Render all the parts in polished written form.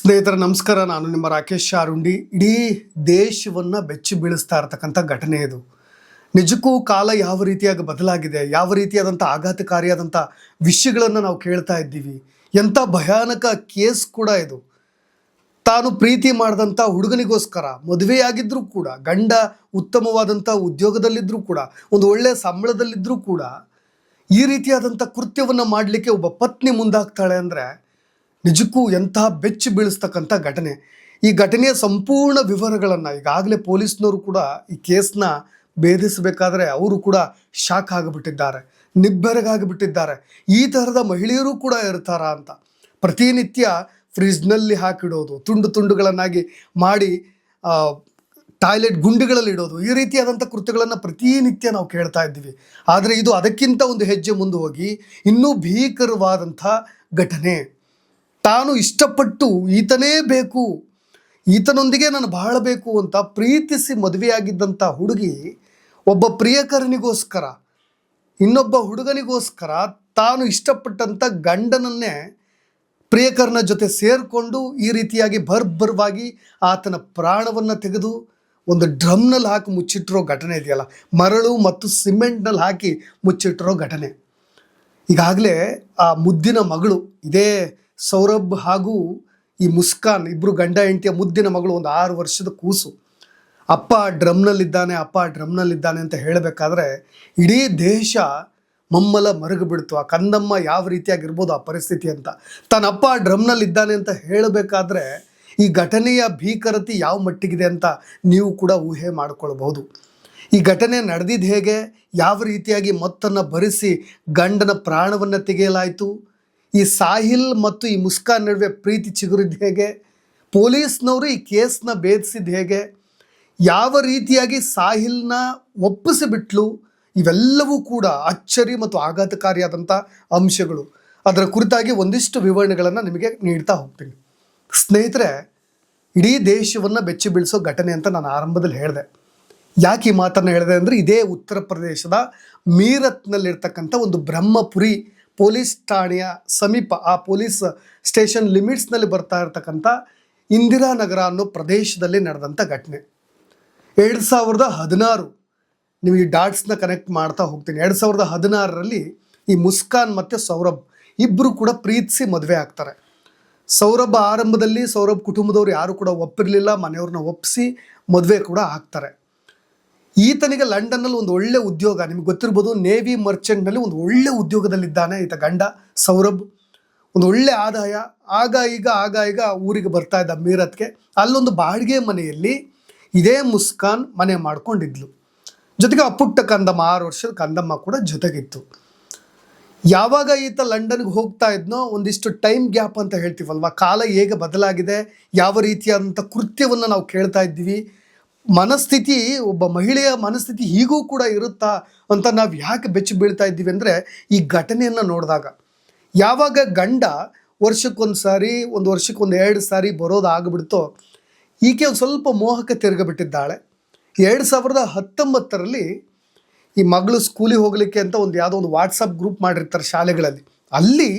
ಸ್ನೇಹಿತರ ನಮಸ್ಕಾರ. ನಾನು ನಿಮ್ಮ ರಾಕೇಶ್ ಶಾರುಂಡಿ. ಇಡೀ ದೇಶವನ್ನು ಬೆಚ್ಚಿ ಬೀಳಿಸ್ತಾ ಇರತಕ್ಕಂಥ ಘಟನೆ ಇದು. ನಿಜಕ್ಕೂ ಕಾಲ ಯಾವ ರೀತಿಯಾಗಿ ಬದಲಾಗಿದೆ, ಯಾವ ರೀತಿಯಾದಂಥ ಆಘಾತಕಾರಿಯಾದಂಥ ವಿಷಯಗಳನ್ನು ನಾವು ಕೇಳ್ತಾ ಇದ್ದೀವಿ. ಎಂಥ ಭಯಾನಕ ಕೇಸ್ ಕೂಡ ಇದು. ತಾನು ಪ್ರೀತಿ ಮಾಡಿದಂಥ ಹುಡುಗನಿಗೋಸ್ಕರ ಮದುವೆಯಾಗಿದ್ದರೂ ಕೂಡ, ಗಂಡ ಉತ್ತಮವಾದಂಥ ಉದ್ಯೋಗದಲ್ಲಿದ್ದರೂ ಕೂಡ, ಒಂದು ಒಳ್ಳೆಯ ಸಂಬಳದಲ್ಲಿದ್ದರೂ ಕೂಡ ಈ ರೀತಿಯಾದಂಥ ಕೃತ್ಯವನ್ನು ಮಾಡಲಿಕ್ಕೆ ಒಬ್ಬ ಪತ್ನಿ ಮುಂದಾಗ್ತಾಳೆ ಅಂದರೆ ನಿಜಕ್ಕೂ ಎಂತಹ ಬೆಚ್ಚಿ ಬೀಳಿಸ್ತಕ್ಕಂಥ ಘಟನೆ. ಈ ಘಟನೆಯ ಸಂಪೂರ್ಣ ವಿವರಗಳನ್ನು ಈಗಾಗಲೇ ಪೊಲೀಸ್ನವರು ಕೂಡ ಈ ಕೇಸ್ನ ಭೇದಿಸಬೇಕಾದ್ರೆ ಅವರು ಕೂಡ ಶಾಕ್ ಆಗಿಬಿಟ್ಟಿದ್ದಾರೆ, ನಿಬ್ಬೆರಗಾಗಿಬಿಟ್ಟಿದ್ದಾರೆ. ಈ ಥರದ ಮಹಿಳೆಯರು ಕೂಡ ಇರ್ತಾರಾ ಅಂತ. ಪ್ರತಿನಿತ್ಯ ಫ್ರಿಜ್ನಲ್ಲಿ ಹಾಕಿಡೋದು, ತುಂಡು ತುಂಡುಗಳನ್ನಾಗಿ ಮಾಡಿ ಟಾಯ್ಲೆಟ್ ಗುಂಡಿಗಳಲ್ಲಿ ಇಡೋದು, ಈ ರೀತಿಯಾದಂಥ ಕೃತ್ಯಗಳನ್ನು ಪ್ರತಿನಿತ್ಯ ನಾವು ಕೇಳ್ತಾ ಇದ್ದೀವಿ. ಆದರೆ ಇದು ಅದಕ್ಕಿಂತ ಒಂದು ಹೆಜ್ಜೆ ಮುಂದೆ ಹೋಗಿ ಇನ್ನೂ ಭೀಕರವಾದಂಥ ಘಟನೆ. ತಾನು ಇಷ್ಟಪಟ್ಟು ಈತನೇ ಬೇಕು, ಈತನೊಂದಿಗೆ ನಾನು ಬಾಳಬೇಕು ಅಂತ ಪ್ರೀತಿಸಿ ಮದುವೆಯಾಗಿದ್ದಂಥ ಹುಡುಗಿ ಒಬ್ಬ ಪ್ರಿಯಕರನಿಗೋಸ್ಕರ, ಇನ್ನೊಬ್ಬ ಹುಡುಗನಿಗೋಸ್ಕರ ತಾನು ಇಷ್ಟಪಟ್ಟಂಥ ಗಂಡನನ್ನೇ ಪ್ರಿಯಕರನ ಜೊತೆ ಸೇರಿಕೊಂಡು ಈ ರೀತಿಯಾಗಿ ಬರ್ಬರವಾಗಿ ಆತನ ಪ್ರಾಣವನ್ನು ತೆಗೆದು ಒಂದು ಡ್ರಮ್ನಲ್ಲಿ ಹಾಕಿ ಮುಚ್ಚಿಟ್ಟಿರೋ ಘಟನೆ ಇದೆಯಲ್ಲ, ಮರಳು ಮತ್ತು ಸಿಮೆಂಟ್ನಲ್ಲಿ ಹಾಕಿ ಮುಚ್ಚಿಟ್ಟಿರೋ ಘಟನೆ. ಈಗಾಗಲೇ ಆ ಮುದ್ದಿನ ಮಗಳು, ಇದೇ ಸೌರಭ್ ಹಾಗೂ ಈ ಮುಸ್ಕಾನ್ ಇಬ್ಬರು ಗಂಡ ಹೆಂಡತಿಯ ಮುದ್ದಿನ ಮಗಳು, ಒಂದು 6 ವರ್ಷದ ಕೂಸು, ಅಪ್ಪ ಡ್ರಮ್ನಲ್ಲಿದ್ದಾನೆ ಅಂತ ಹೇಳಬೇಕಾದ್ರೆ ಇಡೀ ದೇಶ ಮಮ್ಮಲ ಮರುಗು ಬಿಡ್ತು. ಆ ಕಂದಮ್ಮ ಯಾವ ರೀತಿಯಾಗಿರ್ಬೋದು ಆ ಪರಿಸ್ಥಿತಿ ಅಂತ. ತನ್ನಪ್ಪ ಡ್ರಮ್ನಲ್ಲಿದ್ದಾನೆ ಅಂತ ಹೇಳಬೇಕಾದ್ರೆ ಈ ಘಟನೆಯ ಭೀಕರತೆ ಯಾವ ಮಟ್ಟಿಗಿದೆ ಅಂತ ನೀವು ಕೂಡ ಊಹೆ ಮಾಡಿಕೊಳ್ಬಹುದು. ಈ ಘಟನೆ ನಡೆದಿದ್ದು ಹೇಗೆ, ಯಾವ ರೀತಿಯಾಗಿ ಮತ್ತನ್ನು ಭರಿಸಿ ಗಂಡನ ಪ್ರಾಣವನ್ನು ತೆಗೆಯಲಾಯಿತು, ಈ ಸಾಹಿಲ್ ಮತ್ತು ಈ ಮುಸ್ಕಾನ್ ನಡುವೆ ಪ್ರೀತಿ ಚಿಗುರಿದ್ದು ಹೇಗೆ, ಪೊಲೀಸ್ನವರು ಈ ಕೇಸ್ನ ಭೇದಿಸಿದ್ದು ಹೇಗೆ, ಯಾವ ರೀತಿಯಾಗಿ ಸಾಹಿಲ್ನ ಒಪ್ಪಿಸಿಬಿಟ್ಲು, ಇವೆಲ್ಲವೂ ಕೂಡ ಅಚ್ಚರಿ ಮತ್ತು ಆಘಾತಕಾರಿಯಾದಂಥ ಅಂಶಗಳು. ಅದರ ಕುರಿತಾಗಿ ಒಂದಿಷ್ಟು ವಿವರಣೆಗಳನ್ನು ನಿಮಗೆ ನೀಡ್ತಾ ಹೋಗ್ತೀನಿ. ಸ್ನೇಹಿತರೆ, ಇಡೀ ದೇಶವನ್ನು ಬೆಚ್ಚಿ ಬೀಳಿಸೋ ಘಟನೆ ಅಂತ ನಾನು ಆರಂಭದಲ್ಲಿ ಹೇಳಿದೆ. ಯಾಕೆ ಈ ಮಾತನ್ನು ಹೇಳಿದೆ ಅಂದರೆ, ಇದೇ ಉತ್ತರ ಪ್ರದೇಶದ ಮೀರತ್ನಲ್ಲಿರ್ತಕ್ಕಂಥ ಒಂದು ಬ್ರಹ್ಮಪುರಿ ಪೊಲೀಸ್ ಠಾಣೆಯ ಸಮೀಪ, ಆ ಪೊಲೀಸ್ ಸ್ಟೇಷನ್ ಲಿಮಿಟ್ಸ್ನಲ್ಲಿ ಬರ್ತಾ ಇರ್ತಕ್ಕಂಥ ಇಂದಿರಾನಗರ ಅನ್ನೋ ಪ್ರದೇಶದಲ್ಲಿ ನಡೆದಂಥ ಘಟನೆ. 2016, ನೀವು ಈ ಡಾಟ್ಸ್ನ ಕನೆಕ್ಟ್ ಮಾಡ್ತಾ ಹೋಗ್ತೀನಿ. 2016ರಲ್ಲಿ ಈ ಮುಸ್ಕಾನ್ ಮತ್ತು ಸೌರಭ್ ಇಬ್ಬರು ಕೂಡ ಪ್ರೀತಿಸಿ ಮದುವೆ ಆಗ್ತಾರೆ. ಸೌರಭ್ ಆರಂಭದಲ್ಲಿ ಸೌರಭ್ ಕುಟುಂಬದವ್ರು ಯಾರು ಕೂಡ ಒಪ್ಪಿರಲಿಲ್ಲ, ಮನೆಯವ್ರನ್ನ ಒಪ್ಪಿಸಿ ಮದುವೆ ಕೂಡ ಆಗ್ತಾರೆ. ಈತನಿಗೆ ಲಂಡನ್ನಲ್ಲಿ ಒಂದು ಒಳ್ಳೆ ಉದ್ಯೋಗ, ನಿಮ್ಗೆ ಗೊತ್ತಿರ್ಬೋದು, ನೇವಿ ಮರ್ಚೆಂಟ್ನಲ್ಲಿ ಒಂದು ಒಳ್ಳೆ ಉದ್ಯೋಗದಲ್ಲಿದ್ದಾನೆ ಈತ ಗಂಡ ಸೌರಭ್. ಒಂದು ಒಳ್ಳೆ ಆದಾಯ. ಆಗ ಈಗ ಊರಿಗೆ ಬರ್ತಾ ಇದ್ದ ಮೀರತ್ಗೆ. ಅಲ್ಲೊಂದು ಬಾಡಿಗೆ ಮನೆಯಲ್ಲಿ ಇದೇ ಮುಸ್ಕಾನ್ ಮನೆ ಮಾಡ್ಕೊಂಡಿದ್ಲು. ಜೊತೆಗೆ ಅಪುಟ್ಟ ಕಂದಮ್ಮ, 6 ವರ್ಷದ ಕಂದಮ್ಮ ಕೂಡ ಜೊತೆಗಿತ್ತು. ಯಾವಾಗ ಈತ ಲಂಡನ್ಗೆ ಹೋಗ್ತಾ ಇದ್ನೋ, ಒಂದಿಷ್ಟು ಟೈಮ್ ಗ್ಯಾಪ್ ಅಂತ ಹೇಳ್ತೀವಲ್ವ, ಕಾಲ ಹೇಗೆ ಬದಲಾಗಿದೆ, ಯಾವ ರೀತಿಯಾದಂಥ ಕೃತ್ಯವನ್ನು ನಾವು ಕೇಳ್ತಾ ಇದ್ದೀವಿ, ಮನಸ್ಥಿತಿ, ಒಬ್ಬ ಮಹಿಳೆಯ ಮನಸ್ಥಿತಿ ಹೀಗೂ ಕೂಡ ಇರುತ್ತಾ ಅಂತ ನಾವು ಯಾಕೆ ಬೆಚ್ಚಿ ಬೀಳ್ತಾ ಇದ್ದೀವಿ ಅಂದರೆ, ಈ ಘಟನೆಯನ್ನು ನೋಡಿದಾಗ ಯಾವಾಗ ಗಂಡ ವರ್ಷಕ್ಕೊಂದು ಸಾರಿ, ಒಂದು ವರ್ಷಕ್ಕೊಂದು 2 ಸಾರಿ ಬರೋದಾಗ್ಬಿಡ್ತೋ, ಈಕೆ ಒಂದು ಸ್ವಲ್ಪ ಮೋಹಕ್ಕೆ ತಿರುಗಿಬಿಟ್ಟಿದ್ದಾಳೆ. 2019ರಲ್ಲಿ ಈ ಮಗಳು ಸ್ಕೂಲಿಗೆ ಹೋಗಲಿಕ್ಕೆ ಅಂತ ಯಾವುದೋ ಒಂದು ವಾಟ್ಸಪ್ ಗ್ರೂಪ್ ಮಾಡಿರ್ತಾರೆ ಶಾಲೆಗಳಲ್ಲಿ. ಅಲ್ಲಿ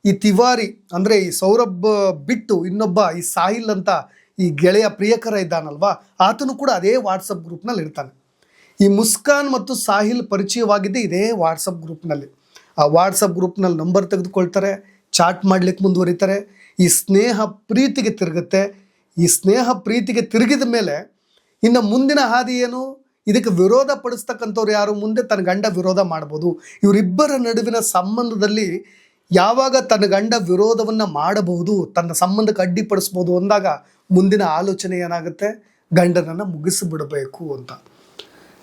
ಈ ತಿವಾರಿ ಅಂದರೆ ಈ ಸೌರಭ್ ಬಿಟ್ಟು ಇನ್ನೊಬ್ಬ ಈ ಸಾಹಿಲ್ ಅಂತ ಈ ಗೆಳೆಯ ಪ್ರಿಯಕರ ಇದ್ದಾನಲ್ವಾ, ಆತನು ಕೂಡ ಅದೇ ವಾಟ್ಸಪ್ ಗ್ರೂಪ್ನಲ್ಲಿ ಇರ್ತಾನೆ. ಈ ಮುಸ್ಕಾನ್ ಮತ್ತು ಸಾಹಿಲ್ ಪರಿಚಯವಾಗಿದ್ದೆ ಇದೇ ವಾಟ್ಸಪ್ ಗ್ರೂಪ್ನಲ್ಲಿ. ಆ ವಾಟ್ಸಪ್ ಗ್ರೂಪ್ನಲ್ಲಿ ನಂಬರ್ ತೆಗೆದುಕೊಳ್ತಾರೆ, ಚಾಟ್ ಮಾಡಲಿಕ್ಕೆ ಮುಂದುವರಿತಾರೆ. ಈ ಸ್ನೇಹ ಪ್ರೀತಿಗೆ ತಿರುಗುತ್ತೆ. ಈ ಸ್ನೇಹ ಪ್ರೀತಿಗೆ ತಿರುಗಿದ ಮೇಲೆ ಇನ್ನು ಮುಂದಿನ ಹಾದಿ ಏನು, ಇದಕ್ಕೆ ವಿರೋಧ ಪಡಿಸ್ತಕ್ಕಂಥವ್ರು ಯಾರು, ಮುಂದೆ ತನ್ನ ಗಂಡ ವಿರೋಧ ಮಾಡ್ಬೋದು. ಇವರಿಬ್ಬರ ನಡುವಿನ ಸಂಬಂಧದಲ್ಲಿ ಯಾವಾಗ ತನ್ನ ಗಂಡ ವಿರೋಧವನ್ನು ಮಾಡಬಹುದು, ತನ್ನ ಸಂಬಂಧಕ್ಕೆ ಅಡ್ಡಿಪಡಿಸ್ಬೋದು ಅಂದಾಗ ಮುಂದಿನ ಆಲೋಚನೆ ಏನಾಗುತ್ತೆ, ಗಂಡನನ್ನು ಮುಗಿಸಿಬಿಡಬೇಕು ಅಂತ.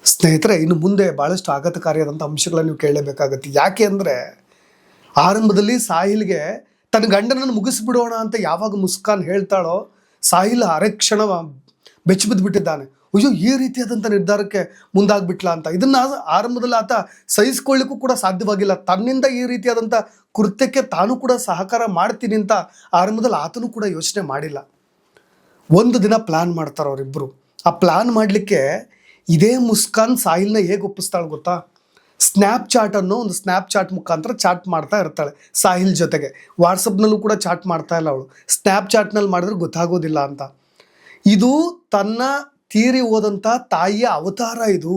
ಸ್ನೇಹಿತರೆ, ಇನ್ನು ಮುಂದೆ ಭಾಳಷ್ಟು ಆಘಾತಕಾರಿಯಾದಂಥ ಅಂಶಗಳನ್ನು ನೀವು ಕೇಳಲೇಬೇಕಾಗತ್ತೆ. ಯಾಕೆ ಅಂದರೆ, ಆರಂಭದಲ್ಲಿ ಸಾಹಿಲ್ಗೆ ತನ್ನ ಗಂಡನನ್ನು ಮುಗಿಸಿಬಿಡೋಣ ಅಂತ ಯಾವಾಗ ಮುಸ್ಕಾನ್ ಹೇಳ್ತಾಳೋ, ಸಾಹಿಲ್ ಅರೆಕ್ಷಣ ಬೆಚ್ಚಿ ಬಿದ್ದುಬಿಟ್ಟಿದ್ದಾನೆ. ಅಯ್ಯೋ, ಈ ರೀತಿಯಾದಂಥ ನಿರ್ಧಾರಕ್ಕೆ ಮುಂದಾಗ್ಬಿಟ್ಲ ಅಂತ. ಇದನ್ನು ಆರಂಭದಲ್ಲಿ ಆತ ಸಹಿಸ್ಕೊಳ್ಳಿಕ್ಕೂ ಕೂಡ ಸಾಧ್ಯವಾಗಿಲ್ಲ. ತನ್ನಿಂದ ಈ ರೀತಿಯಾದಂಥ ಕೃತ್ಯಕ್ಕೆ ತಾನು ಕೂಡ ಸಹಕಾರ ಮಾಡ್ತೀನಿ ಅಂತ ಆರಂಭದಲ್ಲಿ ಆತನೂ ಕೂಡ ಯೋಚನೆ ಮಾಡಿಲ್ಲ. ಒಂದು ದಿನ ಪ್ಲ್ಯಾನ್ ಮಾಡ್ತಾರೆ ಅವರಿಬ್ಬರು. ಆ ಪ್ಲ್ಯಾನ್ ಮಾಡಲಿಕ್ಕೆ ಇದೇ ಮುಸ್ಕಾನ್ ಸಾಹಿಲ್ನ ಹೇಗೆ ಒಪ್ಪಿಸ್ತಾಳೆ ಗೊತ್ತಾ, ಸ್ನ್ಯಾಪ್ಚಾಟ್ ಅನ್ನೋ ಒಂದು ಸ್ನ್ಯಾಪ್ಚಾಟ್ ಮುಖಾಂತರ ಚಾಟ್ ಮಾಡ್ತಾ ಇರ್ತಾಳೆ ಸಾಹಿಲ್ ಜೊತೆಗೆ. ವಾಟ್ಸಪ್ನಲ್ಲೂ ಕೂಡ ಚಾಟ್ ಮಾಡ್ತಾ ಇಲ್ಲ ಅವಳು, ಸ್ನ್ಯಾಪ್ಚಾಟ್ನಲ್ಲಿ ಮಾಡಿದ್ರೆ ಗೊತ್ತಾಗೋದಿಲ್ಲ ಅಂತ. ಇದು ತನ್ನ ತೀರಿ ಹೋದಂಥ ತಾಯಿಯ ಅವತಾರ. ಇದು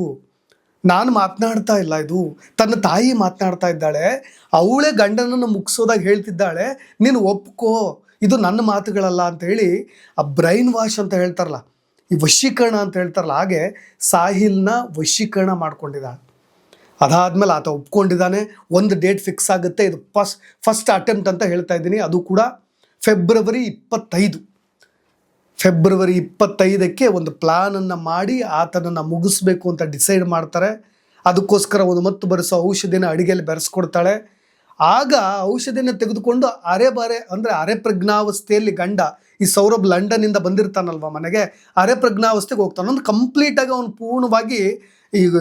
ನಾನು ಮಾತನಾಡ್ತಾ ಇಲ್ಲ, ಇದು ತನ್ನ ತಾಯಿ ಮಾತನಾಡ್ತಾ ಇದ್ದಾಳೆ. ಅವಳೇ ಗಂಡನನ್ನು ಮುಗಿಸೋದಾಗ ಹೇಳ್ತಿದ್ದಾಳೆ, ನೀನು ಒಪ್ಕೋ, ಇದು ನನ್ನ ಮಾತುಗಳಲ್ಲ ಅಂತ ಹೇಳಿ. ಆ ಬ್ರೈನ್ ವಾಶ್ ಅಂತ ಹೇಳ್ತಾರಲ್ಲ, ಈ ವಶೀಕರಣ ಅಂತ ಹೇಳ್ತಾರಲ್ಲ, ಹಾಗೆ ಸಾಹಿಲ್ನ ವಶೀಕರಣ ಮಾಡ್ಕೊಂಡಿದ್ದಾಳೆ. ಅದಾದಮೇಲೆ ಆತ ಒಪ್ಕೊಂಡಿದ್ದಾನೆ. ಒಂದು ಡೇಟ್ ಫಿಕ್ಸ್ ಆಗುತ್ತೆ. ಇದು ಫಸ್ಟ್ ಅಟೆಂಪ್ಟ್ ಅಂತ ಹೇಳ್ತಾ ಇದ್ದೀನಿ. ಅದು ಕೂಡ ಫೆಬ್ರವರಿ 25ಕ್ಕೆ ಒಂದು ಪ್ಲಾನನ್ನು ಮಾಡಿ ಆತನನ್ನು ಮುಗಿಸ್ಬೇಕು ಅಂತ ಡಿಸೈಡ್ ಮಾಡ್ತಾರೆ. ಅದಕ್ಕೋಸ್ಕರ ಒಂದು ಮತ್ತು ಬರೆಸೋ ಔಷಧಿನ ಅಡುಗೆಯಲ್ಲಿ ಬೆರೆಸ್ಕೊಡ್ತಾಳೆ. ಆಗ ಔಷಧಿನ ತೆಗೆದುಕೊಂಡು ಅರೆ ಪ್ರಜ್ಞಾವಸ್ಥೆಯಲ್ಲಿ ಗಂಡ, ಈ ಸೌರಭ್ ಲಂಡನ್ನಿಂದ ಬಂದಿರ್ತಾನಲ್ವ ಮನೆಗೆ, ಅರೆ ಪ್ರಜ್ಞಾವಸ್ಥೆಗೆ ಹೋಗ್ತಾನೆ. ಒಂದು ಕಂಪ್ಲೀಟಾಗಿ ಅವನು ಪೂರ್ಣವಾಗಿ ಈಗ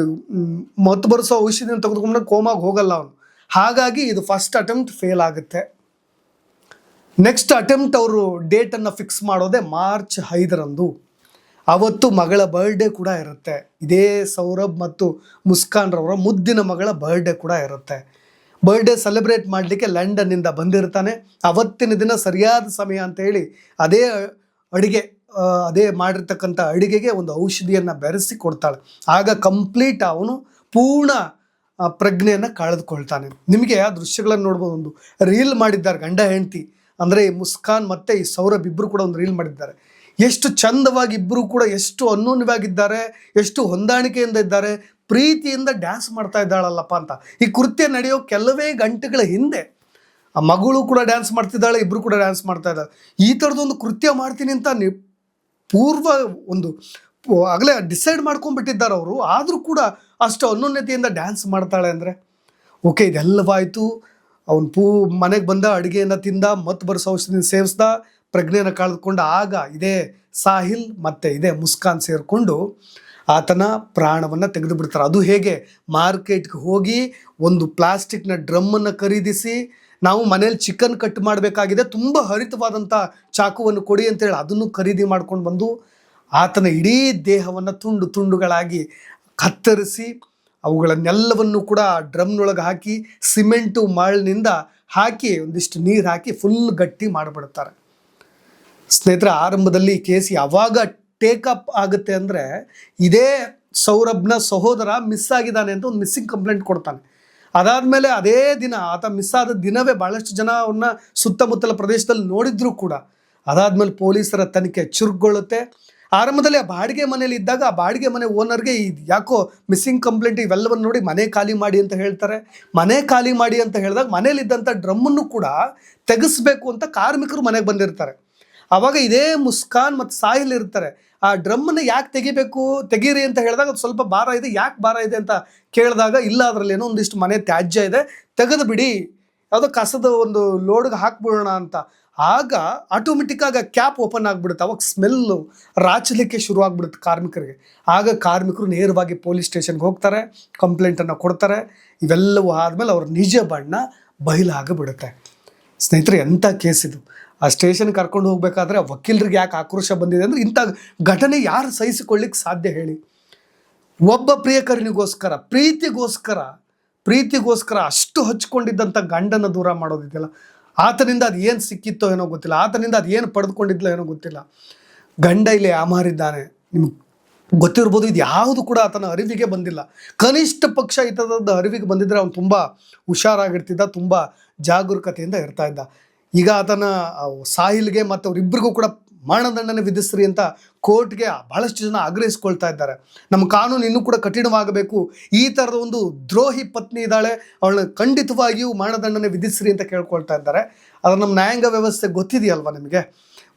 ಮತ್ತು ಬರೆಸೋ ಔಷಧಿನ ತೆಗೆದುಕೊಂಡು ಕೋಮಾಗಿ ಹೋಗಲ್ಲ ಅವನು. ಹಾಗಾಗಿ ಇದು ಫಸ್ಟ್ ಅಟೆಂಪ್ಟ್ ಫೇಲ್ ಆಗುತ್ತೆ. ನೆಕ್ಸ್ಟ್ ಅಟೆಂಪ್ಟ್ ಅವರು ಡೇಟನ್ನು ಫಿಕ್ಸ್ ಮಾಡೋದೇ ಮಾರ್ಚ್ 5ರಂದು. ಅವತ್ತು ಮಗಳ ಬರ್ಡೇ ಕೂಡ ಇರುತ್ತೆ. ಇದೇ ಸೌರಭ್ ಮತ್ತು ಮುಸ್ಕಾನ್ರವರ ಮುದ್ದಿನ ಮಗಳ ಬರ್ಡೇ ಕೂಡ ಇರುತ್ತೆ. ಬರ್ಡೇ ಸೆಲೆಬ್ರೇಟ್ ಮಾಡಲಿಕ್ಕೆ ಲಂಡನ್ನಿಂದ ಬಂದಿರ್ತಾನೆ. ಅವತ್ತಿನ ದಿನ ಸರಿಯಾದ ಸಮಯ ಅಂತ ಹೇಳಿ ಅದೇ ಮಾಡಿರ್ತಕ್ಕಂಥ ಅಡುಗೆಗೆ ಒಂದು ಔಷಧಿಯನ್ನು ಬೆರೆಸಿ ಕೊಡ್ತಾಳೆ. ಆಗ ಕಂಪ್ಲೀಟ್ ಅವನು ಪೂರ್ಣ ಪ್ರಜ್ಞೆಯನ್ನು ಕಳೆದುಕೊಳ್ತಾನೆ. ನಿಮಗೆ ಆ ದೃಶ್ಯಗಳನ್ನು ನೋಡ್ಬೋದು. ಒಂದು ರೀಲ್ ಮಾಡಿದ್ದಾರೆ ಗಂಡ ಹೆಂಡತಿ, ಅಂದರೆ ಈ ಮುಸ್ಕಾನ್ ಮತ್ತು ಈ ಸೌರಭ್ ಇಬ್ಬರು ಕೂಡ ಒಂದು ರೀಲ್ ಮಾಡಿದ್ದಾರೆ. ಎಷ್ಟು ಚಂದವಾಗಿ ಇಬ್ಬರು ಕೂಡ ಎಷ್ಟು ಅನ್ಯೋನ್ಯವಾಗಿದ್ದಾರೆ, ಎಷ್ಟು ಹೊಂದಾಣಿಕೆಯಿಂದ ಇದ್ದಾರೆ, ಪ್ರೀತಿಯಿಂದ ಡ್ಯಾನ್ಸ್ ಮಾಡ್ತಾ ಇದ್ದಾಳಲ್ಲಪ್ಪ ಅಂತ. ಈ ಕೃತ್ಯ ನಡೆಯೋ ಕೆಲವೇ ಗಂಟೆಗಳ ಹಿಂದೆ ಆ ಮಗಳು ಕೂಡ ಡ್ಯಾನ್ಸ್ ಮಾಡ್ತಿದ್ದಾಳೆ, ಇಬ್ಬರು ಕೂಡ ಡ್ಯಾನ್ಸ್ ಮಾಡ್ತಾ ಇದ್ದಾರೆ. ಈ ಥರದೊಂದು ಕೃತ್ಯ ಮಾಡ್ತೀನಿ ಅಂತ ಆಗಲೇ ಡಿಸೈಡ್ ಮಾಡ್ಕೊಂಡ್ಬಿಟ್ಟಿದ್ದಾರೆ ಅವರು. ಆದರೂ ಕೂಡ ಅಷ್ಟು ಅನ್ಯೋನ್ಯತೆಯಿಂದ ಡ್ಯಾನ್ಸ್ ಮಾಡ್ತಾಳೆ ಅಂದರೆ ಓಕೆ, ಇದೆಲ್ಲವಾಯಿತು. ಅವನು ಮನೆಗೆ ಬಂದ, ಅಡುಗೆಯನ್ನು ತಿಂದ, ಮತ್ತು ಬರೆಸೋ ಔಷಧಿನ ಸೇವಿಸ್ದ, ಪ್ರಜ್ಞೆಯನ್ನು ಕಳೆದುಕೊಂಡ. ಆಗ ಇದೇ ಸಾಹಿಲ್ ಮತ್ತು ಇದೇ ಮುಸ್ಕಾನ್ ಸೇರಿಕೊಂಡು ಆತನ ಪ್ರಾಣವನ್ನು ತೆಗೆದು ಬಿಡ್ತಾರೆ. ಅದು ಹೇಗೆ? ಮಾರ್ಕೆಟ್ಗೆ ಹೋಗಿ ಒಂದು ಪ್ಲಾಸ್ಟಿಕ್ನ ಡ್ರಮ್ಮನ್ನು ಖರೀದಿಸಿ, ನಾವು ಮನೇಲಿ ಚಿಕನ್ ಕಟ್ ಮಾಡಬೇಕಾಗಿದೆ, ತುಂಬ ಹರಿತವಾದಂಥ ಚಾಕುವನ್ನು ಕೊಡಿ ಅಂತೇಳಿ ಅದನ್ನು ಖರೀದಿ ಮಾಡ್ಕೊಂಡು ಬಂದು ಆತನ ಇಡೀ ದೇಹವನ್ನು ತುಂಡುಗಳಾಗಿ ಕತ್ತರಿಸಿ ಅವುಗಳನ್ನೆಲ್ಲವನ್ನು ಕೂಡ ಡ್ರಮ್ನೊಳಗೆ ಹಾಕಿ ಸಿಮೆಂಟು ಮರಳಿನಿಂದ ಹಾಕಿ ಒಂದಿಷ್ಟು ನೀರು ಹಾಕಿ ಫುಲ್ ಗಟ್ಟಿ ಮಾಡಿಬಿಡ್ತಾರೆ. ಸ್ನೇಹಿತರೆ, ಆರಂಭದಲ್ಲಿ ಈ ಕೇಸ್ ಯಾವಾಗ ಟೇಕಪ್ ಆಗುತ್ತೆ ಅಂದರೆ, ಇದೇ ಸೌರಭ್ನ ಸಹೋದರ ಮಿಸ್ ಆಗಿದ್ದಾನೆ ಅಂತ ಒಂದು ಮಿಸ್ಸಿಂಗ್ ಕಂಪ್ಲೇಂಟ್ ಕೊಡ್ತಾನೆ. ಅದಾದಮೇಲೆ ಅದೇ ದಿನ ಆತ ಮಿಸ್ ಆದ ದಿನವೇ ಭಾಳಷ್ಟು ಜನ ಅವನ್ನ ಸುತ್ತಮುತ್ತಲ ಪ್ರದೇಶದಲ್ಲಿ ನೋಡಿದ್ರು ಕೂಡ. ಅದಾದಮೇಲೆ ಪೊಲೀಸರ ತನಿಖೆ ಚುರುಕುಗೊಳ್ಳುತ್ತೆ. ಆರಂಭದಲ್ಲಿ ಆ ಬಾಡಿಗೆ ಮನೇಲಿ ಇದ್ದಾಗ ಆ ಬಾಡಿಗೆ ಮನೆ ಓನರ್ಗೆ ಯಾಕೋ ಮಿಸ್ಸಿಂಗ್ ಕಂಪ್ಲೇಂಟ್ ಇವೆಲ್ಲವನ್ನು ನೋಡಿ ಮನೆ ಖಾಲಿ ಮಾಡಿ ಅಂತ ಹೇಳ್ತಾರೆ. ಮನೆ ಖಾಲಿ ಮಾಡಿ ಅಂತ ಹೇಳಿದಾಗ ಮನೇಲಿದ್ದಂಥ ಡ್ರಮ್ಮನ್ನು ಕೂಡ ತೆಗೆಸ್ಬೇಕು ಅಂತ ಕಾರ್ಮಿಕರು ಮನೆಗೆ ಬಂದಿರ್ತಾರೆ. ಆವಾಗ ಇದೇ ಮುಸ್ಕಾನ್ ಮತ್ತು ಸಾಹಿಲ್ ಇರ್ತಾರೆ. ಆ ಡ್ರಮ್ಮನ್ನು ಯಾಕೆ ತೆಗೀರಿ ಅಂತ ಹೇಳಿದಾಗ ಅದು ಸ್ವಲ್ಪ ಭಾರ ಇದೆ, ಯಾಕೆ ಭಾರ ಇದೆ ಅಂತ ಕೇಳಿದಾಗ, ಇಲ್ಲ ಅದರಲ್ಲಿ ಏನೋ ಒಂದಿಷ್ಟು ಮನೆ ತ್ಯಾಜ್ಯ ಇದೆ, ತೆಗೆದು ಬಿಡಿ, ಯಾವುದೋ ಕಸದ ಒಂದು ಲೋಡ್ಗೆ ಹಾಕ್ಬಿಡೋಣ ಅಂತ. ಆಗ ಆಟೋಮೆಟಿಕ್ಕಾಗಿ ಕ್ಯಾಪ್ ಓಪನ್ ಆಗಿಬಿಡುತ್ತೆ. ಅವಾಗ ಸ್ಮೆಲ್ಲು ರಾಚಲಿಕ್ಕೆ ಶುರುವಾಗ್ಬಿಡುತ್ತೆ ಕಾರ್ಮಿಕರಿಗೆ. ಆಗ ಕಾರ್ಮಿಕರು ನೇರವಾಗಿ ಪೊಲೀಸ್ ಸ್ಟೇಷನ್ಗೆ ಹೋಗ್ತಾರೆ, ಕಂಪ್ಲೇಂಟನ್ನು ಕೊಡ್ತಾರೆ. ಇವೆಲ್ಲವೂ ಆದಮೇಲೆ ಅವ್ರ ನಿಜ ಬಣ್ಣ ಬಯಲಾಗಿಬಿಡುತ್ತೆ. ಸ್ನೇಹಿತರೆ, ಎಂಥ ಕೇಸ್ ಇದು! ಆ ಸ್ಟೇಷನ್ಗೆ ಕರ್ಕೊಂಡು ಹೋಗಬೇಕಾದ್ರೆ ವಕೀಲರಿಗೆ ಯಾಕೆ ಆಕ್ರೋಶ ಬಂದಿದೆ ಅಂದರೆ, ಇಂಥ ಘಟನೆ ಯಾರು ಸಹಿಸಿಕೊಳ್ಳಿಕ್ಕೆ ಸಾಧ್ಯ ಹೇಳಿ? ಒಬ್ಬ ಪ್ರಿಯಕರನಿಗೋಸ್ಕರ, ಪ್ರೀತಿಗೋಸ್ಕರ ಅಷ್ಟು ಹಚ್ಕೊಂಡಿದ್ದಂಥ ಗಂಡನ ದೂರ ಮಾಡೋದಿದೆಯಲ್ಲ, ಆತನಿಂದ ಅದು ಏನು ಸಿಕ್ಕಿತ್ತೋ ಏನೋ ಗೊತ್ತಿಲ್ಲ, ಆತನಿಂದ ಅದು ಏನು ಪಡೆದುಕೊಂಡಿದ್ಲೋ ಏನೋ ಗೊತ್ತಿಲ್ಲ. ಗಂಡ ಇಲ್ಲಿ ಯಾಮಾರಿದ್ದಾನೆ, ನಿಮ್ಗೆ ಗೊತ್ತಿರ್ಬೋದು. ಇದು ಯಾವುದು ಕೂಡ ಆತನ ಅರಿವಿಗೆ ಬಂದಿಲ್ಲ. ಕನಿಷ್ಠ ಪಕ್ಷ ಈತದ ಅರಿವಿಗೆ ಬಂದಿದ್ದರೆ ಅವನು ತುಂಬ ಹುಷಾರಾಗಿರ್ತಿದ್ದ, ತುಂಬ ಜಾಗರೂಕತೆಯಿಂದ ಇರ್ತಾ ಇದ್ದ. ಈಗ ಆತನ ಸಾಹಿಲ್ಗೆ ಮತ್ತು ಅವರಿಬ್ಬರಿಗೂ ಕೂಡ ಮರಣದಂಡನೆ ವಿಧಿಸ್ರಿ ಅಂತ ಕೋರ್ಟ್ಗೆ ಭಾಳಷ್ಟು ಜನ ಆಗ್ರಹಿಸ್ಕೊಳ್ತಾ ಇದ್ದಾರೆ. ನಮ್ಮ ಕಾನೂನು ಇನ್ನೂ ಕೂಡ ಕಠಿಣವಾಗಬೇಕು, ಈ ಥರದ ಒಂದು ದ್ರೋಹಿ ಪತ್ನಿ ಇದ್ದಾಳೆ, ಅವಳನ್ನ ಖಂಡಿತವಾಗಿಯೂ ಮರಣದಂಡನೆ ವಿಧಿಸ್ರಿ ಅಂತ ಕೇಳ್ಕೊಳ್ತಾ ಇದ್ದಾರೆ. ಆದರೆ ನಮ್ಮ ನ್ಯಾಯಾಂಗ ವ್ಯವಸ್ಥೆ ಗೊತ್ತಿದೆಯಲ್ವ ನಿಮಗೆ,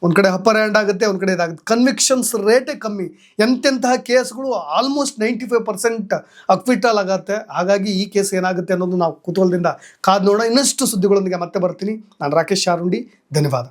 ಒಂದು ಕಡೆ ಅಪ್ಪರ್ ಹ್ಯಾಂಡ್ ಆಗುತ್ತೆ, ಒಂದು ಕಡೆ ಇದಾಗುತ್ತೆ. ಕನ್ವಿಕ್ಷನ್ಸ್ ರೇಟೇ ಕಮ್ಮಿ. ಎಂತೆಂತಹ ಕೇಸ್ಗಳು ಆಲ್ಮೋಸ್ಟ್ 95% ಅಕ್ವಿಟಲ್ ಆಗುತ್ತೆ. ಹಾಗಾಗಿ ಈ ಕೇಸ್ ಏನಾಗುತ್ತೆ ಅನ್ನೋದು ನಾವು ಕುತೂಹಲದಿಂದ ಕಾದು ನೋಡೋಣ. ಇನ್ನಷ್ಟು ಸುದ್ದಿಗಳೊಂದಿಗೆ ಮತ್ತೆ ಬರ್ತೀನಿ. ನಾನು ರಾಕೇಶ್ ಶಾರುಂಡಿ. ಧನ್ಯವಾದ.